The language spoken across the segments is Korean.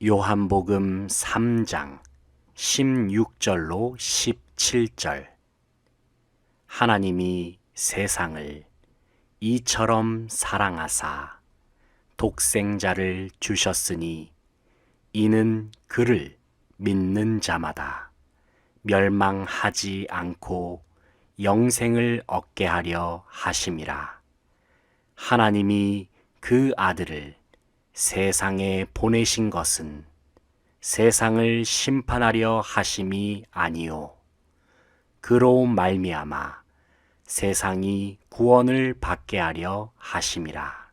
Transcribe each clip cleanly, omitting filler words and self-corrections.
요한복음 3장 16절로 17절. 하나님이 세상을 이처럼 사랑하사 독생자를 주셨으니 이는 그를 믿는 자마다 멸망하지 않고 영생을 얻게 하려 하심이라. 하나님이 그 아들을 세상에 보내신 것은 세상을 심판하려 하심이 아니요 그로 말미암아 세상이 구원을 받게 하려 하심이라.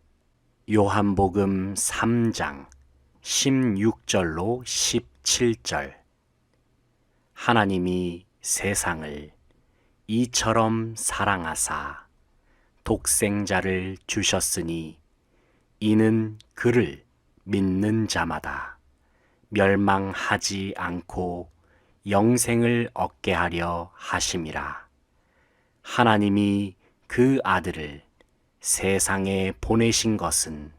요한복음 3장 16절로 17절. 하나님이 세상을 이처럼 사랑하사 독생자를 주셨으니 이는 그를 믿는 자마다 멸망하지 않고 영생을 얻게 하려 하심이라. 하나님이 그 아들을 세상에 보내신 것은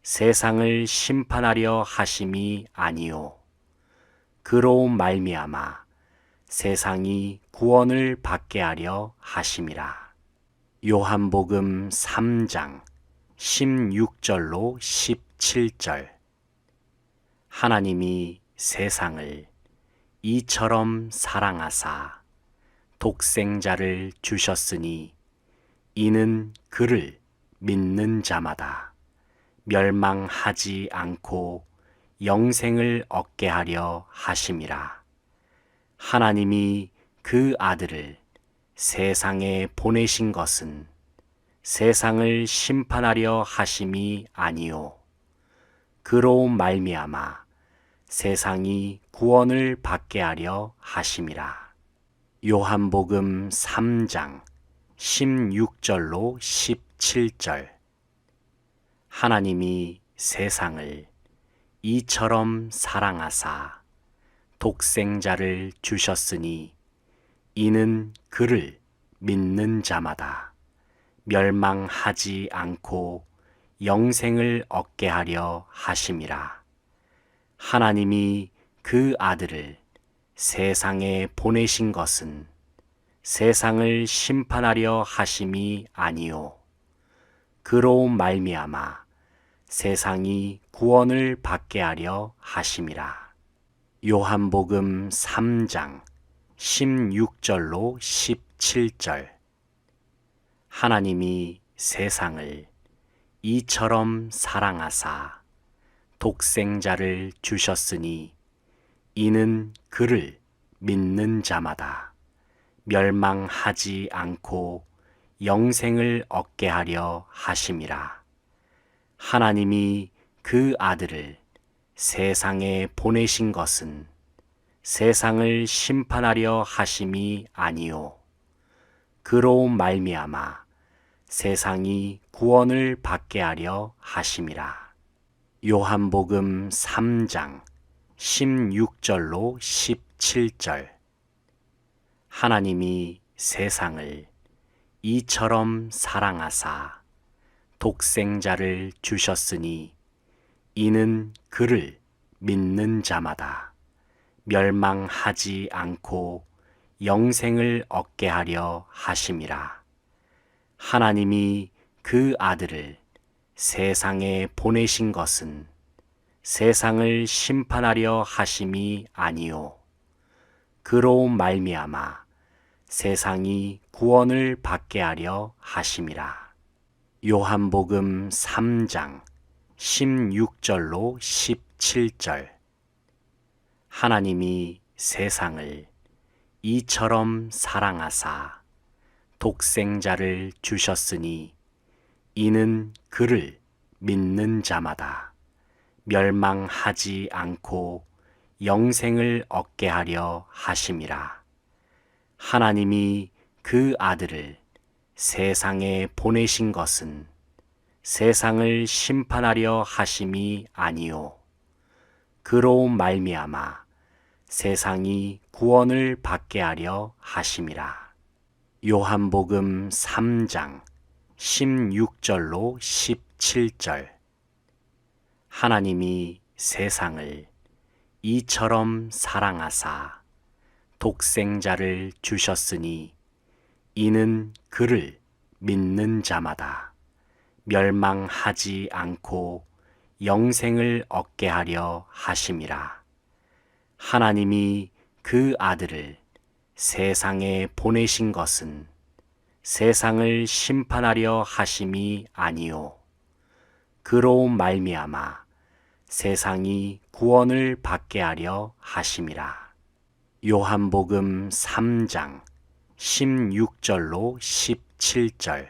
세상을 심판하려 하심이 아니요 그로 말미암아 세상이 구원을 받게 하려 하심이라. 요한복음 3장 16절로 17절. 하나님이 세상을 이처럼 사랑하사 독생자를 주셨으니 이는 그를 믿는 자마다 멸망하지 않고 영생을 얻게 하려 하심이라. 하나님이 그 아들을 세상에 보내신 것은 세상을 심판하려 하심이 아니요 그로 말미암아 세상이 구원을 받게 하려 하심이라. 요한복음 3장 16절로 17절. 하나님이 세상을 이처럼 사랑하사 독생자를 주셨으니 이는 그를 믿는 자마다 멸망하지 않고 영생을 얻게 하려 하심이라. 하나님이 그 아들을 세상에 보내신 것은 세상을 심판하려 하심이 아니요 그로 말미암아 세상이 구원을 받게 하려 하심이라. 요한복음 3장 16절로 17절. 하나님이 세상을 이처럼 사랑하사 독생자를 주셨으니 이는 그를 믿는 자마다 멸망하지 않고 영생을 얻게 하려 하심이라. 하나님이 그 아들을 세상에 보내신 것은 세상을 심판하려 하심이 아니요 그로 말미암아 세상이 구원을 받게 하려 하심이라. 요한복음 3장 16절로 17절. 하나님이 세상을 이처럼 사랑하사 독생자를 주셨으니 이는 그를 믿는 자마다 멸망하지 않고 영생을 얻게 하려 하심이라. 하나님이 그 아들을 세상에 보내신 것은 세상을 심판하려 하심이 아니요 그로 말미암아 세상이 구원을 받게 하려 하심이라. 요한복음 3장 16절로 17절. 하나님이 세상을 이처럼 사랑하사 독생자를 주셨으니 이는 그를 믿는 자마다 멸망하지 않고 영생을 얻게 하려 하심이라. 하나님이 그 아들을 세상에 보내신 것은 세상을 심판하려 하심이 아니요 그로 말미암아 세상이 구원을 받게 하려 하심이라. 요한복음 3장 16절로 17절. 하나님이 세상을 이처럼 사랑하사 독생자를 주셨으니 이는 그를 믿는 자마다 멸망하지 않고 영생을 얻게 하려 하심이라. 하나님이 그 아들을 세상에 보내신 것은 세상을 심판하려 하심이 아니요 그로 말미암아 세상이 구원을 받게 하려 하심이라. 요한복음 3장 16절로 17절.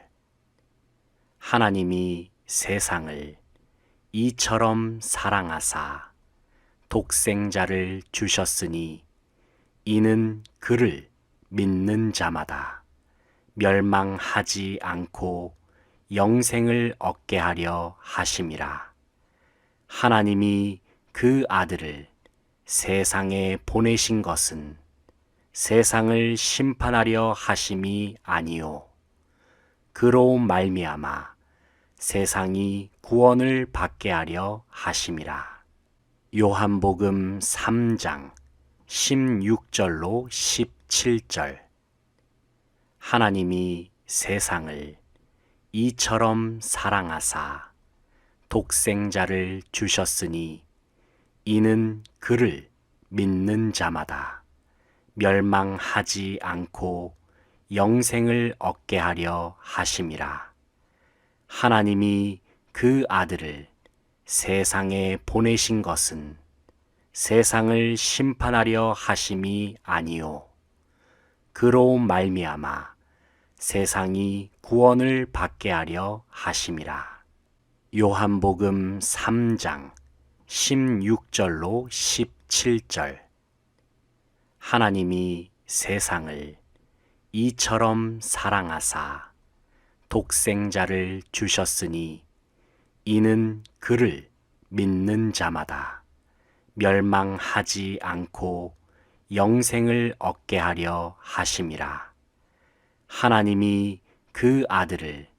하나님이 세상을 이처럼 사랑하사 독생자를 주셨으니 이는 그를 믿는 자마다 멸망하지 않고 영생을 얻게 하려 하심이라. 하나님이 그 아들을 세상에 보내신 것은 세상을 심판하려 하심이 아니요 그로 말미암아 세상이 구원을 받게 하려 하심이라. 요한복음 3장 16절로 17절. 하나님이 세상을 이처럼 사랑하사 독생자를 주셨으니 이는 그를 믿는 자마다 멸망하지 않고 영생을 얻게 하려 하심이라. 하나님이 그 아들을 세상에 보내신 것은 세상을 심판하려 하심이 아니요 그로 말미암아 세상이 구원을 받게 하려 하심이라. 요한복음 3장 16절로 17절. 하나님이 세상을 이처럼 사랑하사 독생자를 주셨으니 이는 그를 믿는 자마다 멸망하지 않고 영생을 얻게 하려 하심이라. 하나님이 그 아들을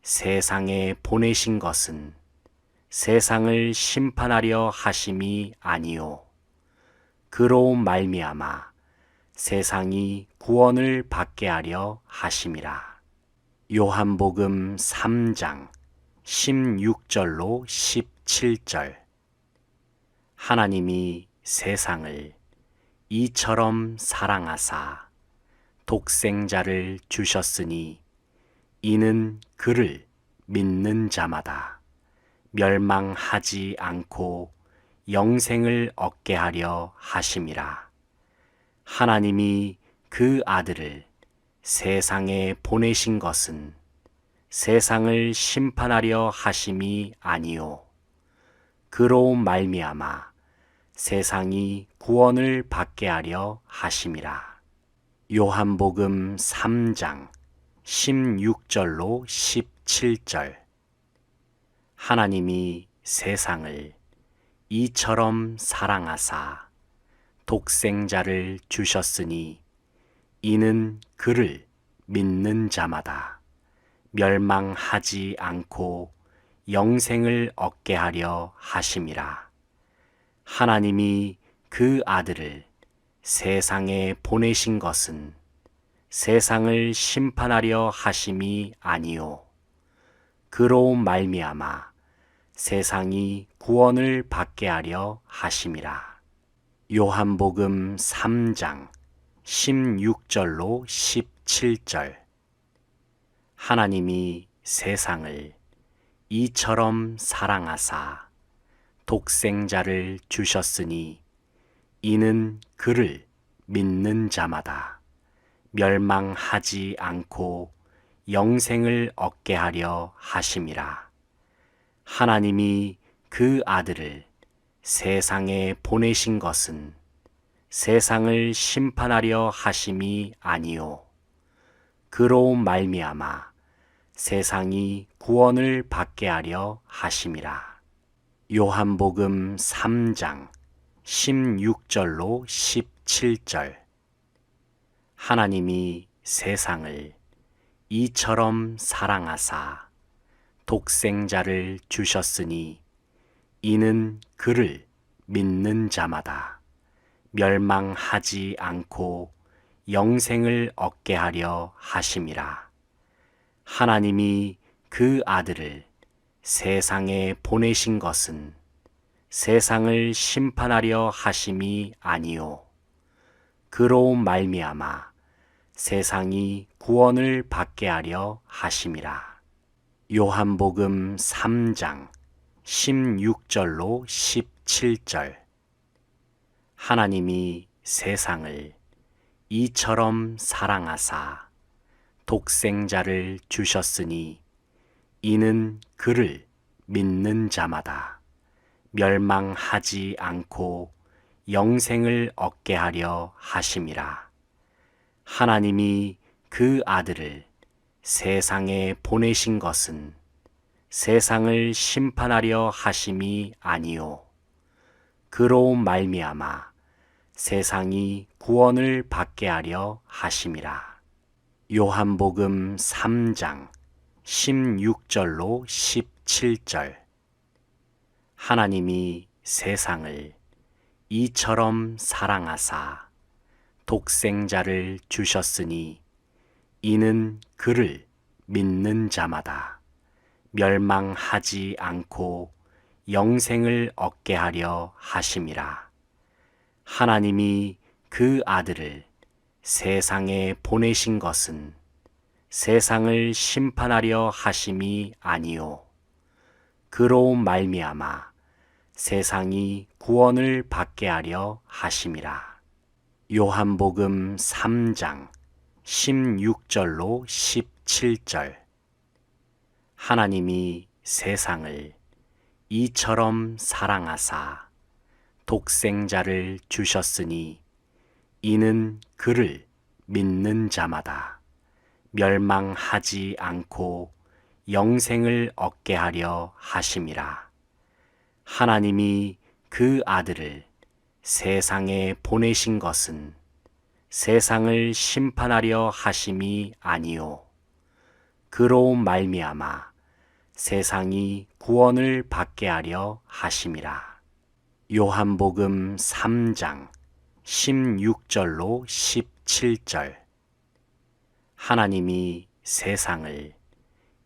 세상에 보내신 것은 세상을 심판하려 하심이 아니요 그로 말미암아 세상이 구원을 받게 하려 하심이라. 요한복음 3장 16절로 17절. 하나님이 세상을 이처럼 사랑하사 독생자를 주셨으니 이는 그를 믿는 자마다 멸망하지 않고 영생을 얻게 하려 하심이라. 하나님이 그 아들을 세상에 보내신 것은 세상을 심판하려 하심이 아니요 그로 말미암아 세상이 구원을 받게 하려 하심이라. 요한복음 3장 16절로 17절. 하나님이 세상을 이처럼 사랑하사 독생자를 주셨으니 이는 그를 믿는 자마다 멸망하지 않고 영생을 얻게 하려 하심이라. 하나님이 그 아들을 세상에 보내신 것은 세상을 심판하려 하심이 아니요 그로 말미암아 세상이 구원을 받게 하려 하심이라. 요한복음 3장 16절로 17절. 하나님이 세상을 이처럼 사랑하사 독생자를 주셨으니 이는 그를 믿는 자마다 멸망하지 않고 영생을 얻게 하려 하심이라. 하나님이 그 아들을 세상에 보내신 것은 세상을 심판하려 하심이 아니요 그로 말미암아 세상이 구원을 받게 하려 하심이라. 요한복음 3장 16절로 17절. 하나님이 세상을 이처럼 사랑하사 독생자를 주셨으니 이는 그를 믿는 자마다 멸망하지 않고 영생을 얻게 하려 하심이라. 하나님이 그 아들을 세상에 보내신 것은 세상을 심판하려 하심이 아니요 그로 말미암아 세상이 구원을 받게 하려 하심이라. 요한복음 3장 16절로 17절. 하나님이 세상을 이처럼 사랑하사 독생자를 주셨으니 이는 그를 믿는 자마다 멸망하지 않고 영생을 얻게 하려 하심이라. 하나님이 그 아들을 세상에 보내신 것은 세상을 심판하려 하심이 아니요 그로 말미암아 세상이 구원을 받게 하려 하심이라. 요한복음 3장 16절로 17절. 하나님이 세상을 이처럼 사랑하사 독생자를 주셨으니 이는 그를 믿는 자마다 멸망하지 않고 영생을 얻게 하려 하심이라. 하나님이 그 아들을 세상에 보내신 것은 세상을 심판하려 하심이 아니요 그로 말미암아 세상이 구원을 받게 하려 하심이라. 요한복음 3장 16절로 17절. 하나님이 세상을 이처럼 사랑하사 독생자를 주셨으니 이는 그를 믿는 자마다 멸망하지 않고 영생을 얻게 하려 하심이라. 하나님이 그 아들을 세상에 보내신 것은 세상을 심판하려 하심이 아니요 그로 말미암아 세상이 구원을 받게 하려 하심이라. 요한복음 3장 16절로 17절. 하나님이 세상을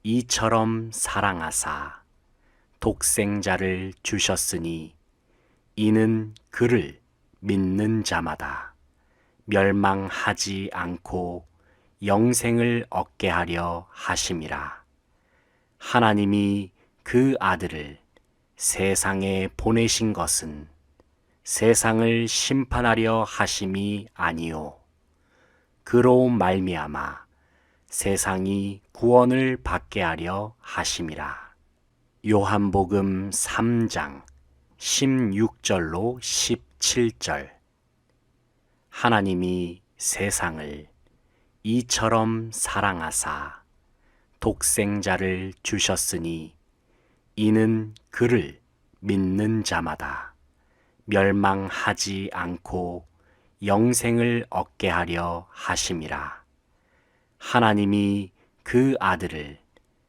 이처럼 사랑하사 독생자를 주셨으니 이는 그를 믿는 자마다 멸망하지 않고 영생을 얻게 하려 하심이라. 하나님이 그 아들을 세상에 보내신 것은 세상을 심판하려 하심이 아니요 그로 말미암아 세상이 구원을 받게 하려 하심이라. 요한복음 3장 16절로 17절. 하나님이 세상을 이처럼 사랑하사 독생자를 주셨으니 이는 그를 믿는 자마다 멸망하지 않고 영생을 얻게 하려 하심이라. 하나님이 그 아들을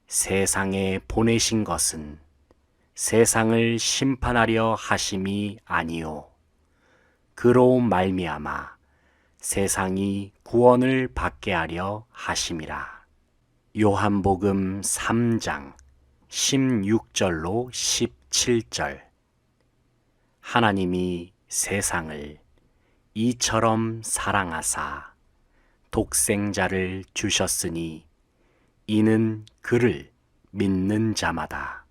세상에 보내신 것은 세상을 심판하려 하심이 아니요 그로 말미암아 세상이 구원을 받게 하려 하심이라. 요한복음 3장 16절로 17절. 하나님이 세상을 이처럼 사랑하사 독생자를 주셨으니 이는 그를 믿는 자마다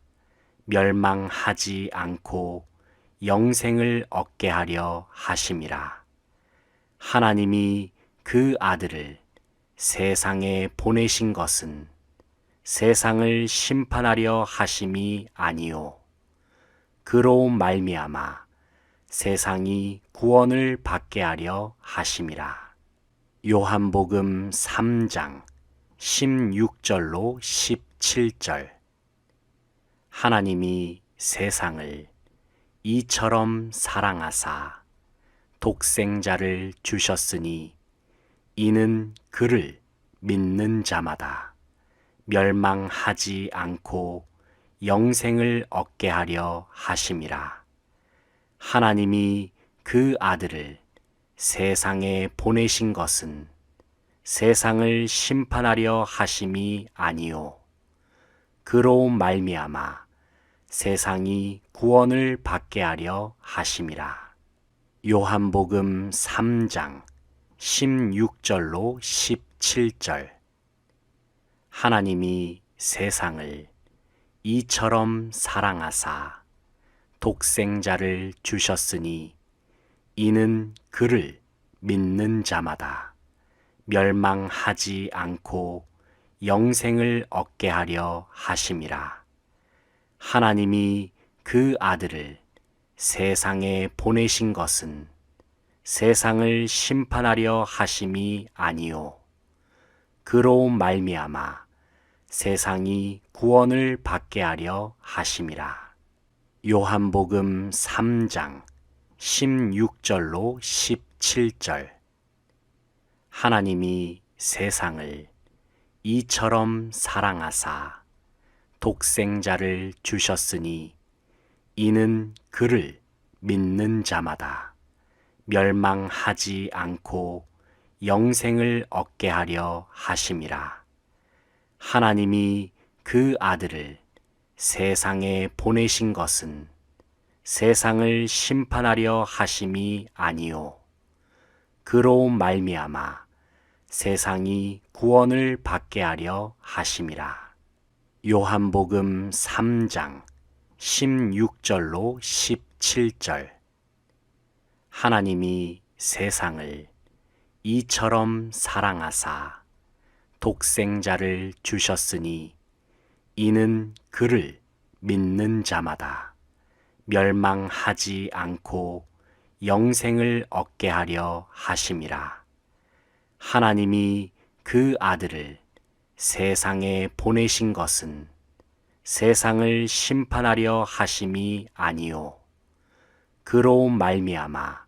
멸망하지 않고 영생을 얻게 하려 하심이라. 하나님이 그 아들을 세상에 보내신 것은 세상을 심판하려 하심이 아니요 그로 말미암아 세상이 구원을 받게 하려 하심이라. 요한복음 3장 16절로 17절. 하나님이 세상을 이처럼 사랑하사 독생자를 주셨으니 이는 그를 믿는 자마다 멸망하지 않고 영생을 얻게 하려 하심이라. 하나님이 그 아들을 세상에 보내신 것은 세상을 심판하려 하심이 아니요 그로 말미암아 세상이 구원을 받게 하려 하심이라. 요한복음 3장 16절로 17절. 하나님이 세상을 이처럼 사랑하사 독생자를 주셨으니 이는 그를 믿는 자마다 멸망하지 않고 영생을 얻게 하려 하심이라. 하나님이 그 아들을 세상에 보내신 것은 세상을 심판하려 하심이 아니요 그로 말미암아 세상이 구원을 받게 하려 하심이라. 요한복음 3장 16절로 17절. 하나님이 세상을 이처럼 사랑하사 독생자를 주셨으니 이는 그를 믿는 자마다 멸망하지 않고 영생을 얻게 하려 하심이라. 하나님이 그 아들을 세상에 보내신 것은 세상을 심판하려 하심이 아니요 그로 말미암아 세상이 구원을 받게 하려 하심이라. 요한복음 3장 16절로 17절. 하나님이 세상을 이처럼 사랑하사 독생자를 주셨으니 이는 그를 믿는 자마다 멸망하지 않고 영생을 얻게 하려 하심이라. 하나님이 그 아들을 세상에 보내신 것은 세상을 심판하려 하심이 아니요 그로 말미암아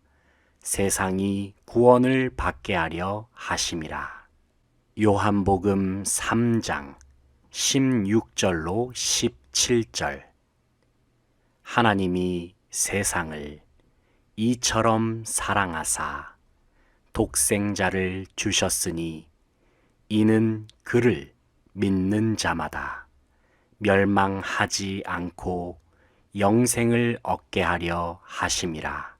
세상이 구원을 받게 하려 하심이라. 요한복음 3장 16절로 17절. 하나님이 세상을 이처럼 사랑하사 독생자를 주셨으니 이는 그를 믿는 자마다 멸망하지 않고 영생을 얻게 하려 하심이라.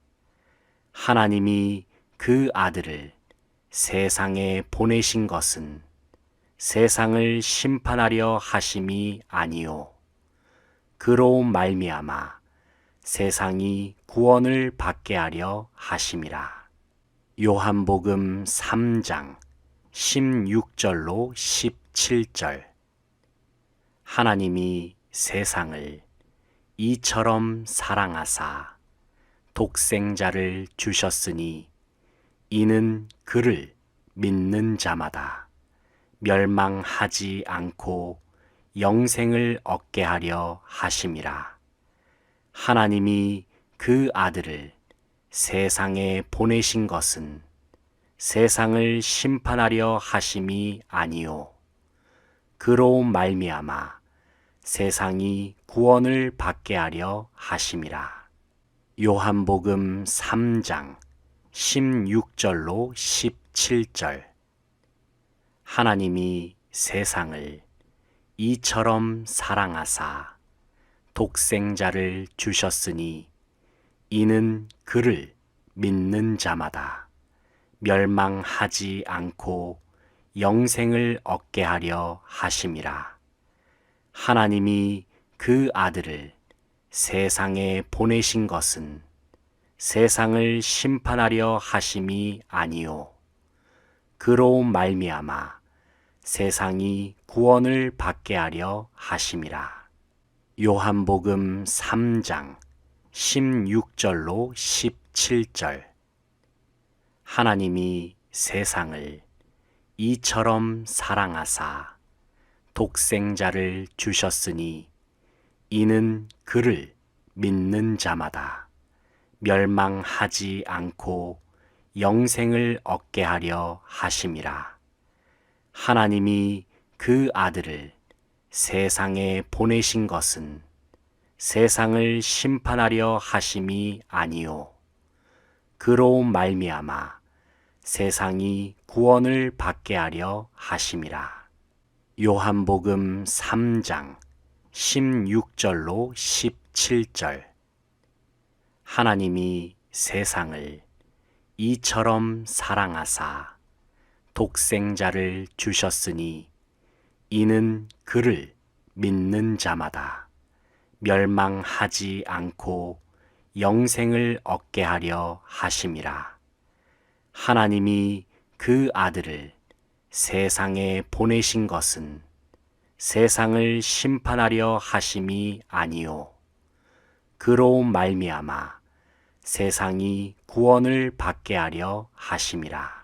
하나님이 그 아들을 세상에 보내신 것은 세상을 심판하려 하심이 아니요 그로 말미암아 세상이 구원을 받게 하려 하심이라. 요한복음 3장 16절로 17절. 하나님이 세상을 이처럼 사랑하사 독생자를 주셨으니 이는 그를 믿는 자마다 멸망하지 않고 영생을 얻게 하려 하심이라. 하나님이 그 아들을 세상에 보내신 것은 세상을 심판하려 하심이 아니요 그로 말미암아 세상이 구원을 받게 하려 하심이라. 요한복음 3장 16절로 17절. 하나님이 세상을 이처럼 사랑하사 독생자를 주셨으니 이는 그를 믿는 자마다 멸망하지 않고 영생을 얻게 하려 하심이라. 하나님이 그 아들을 세상에 보내신 것은 세상을 심판하려 하심이 아니요 그로 말미암아 세상이 구원을 받게 하려 하심이라. 요한복음 3장 16절로 17절. 하나님이 세상을 이처럼 사랑하사 독생자를 주셨으니 이는 그를 믿는 자마다 멸망하지 않고 영생을 얻게 하려 하심이라. 하나님이 그 아들을 세상에 보내신 것은 세상을 심판하려 하심이 아니요 그로 말미암아 세상이 구원을 받게 하려 하심이라. 요한복음 3장 16절로 17절. 하나님이 세상을 이처럼 사랑하사 독생자를 주셨으니 이는 그를 믿는 자마다 멸망하지 않고 영생을 얻게 하려 하심이라. 하나님이 그 아들을 세상에 보내신 것은 세상을 심판하려 하심이 아니요 그로 말미암아 세상이 구원을 받게 하려 하심이라.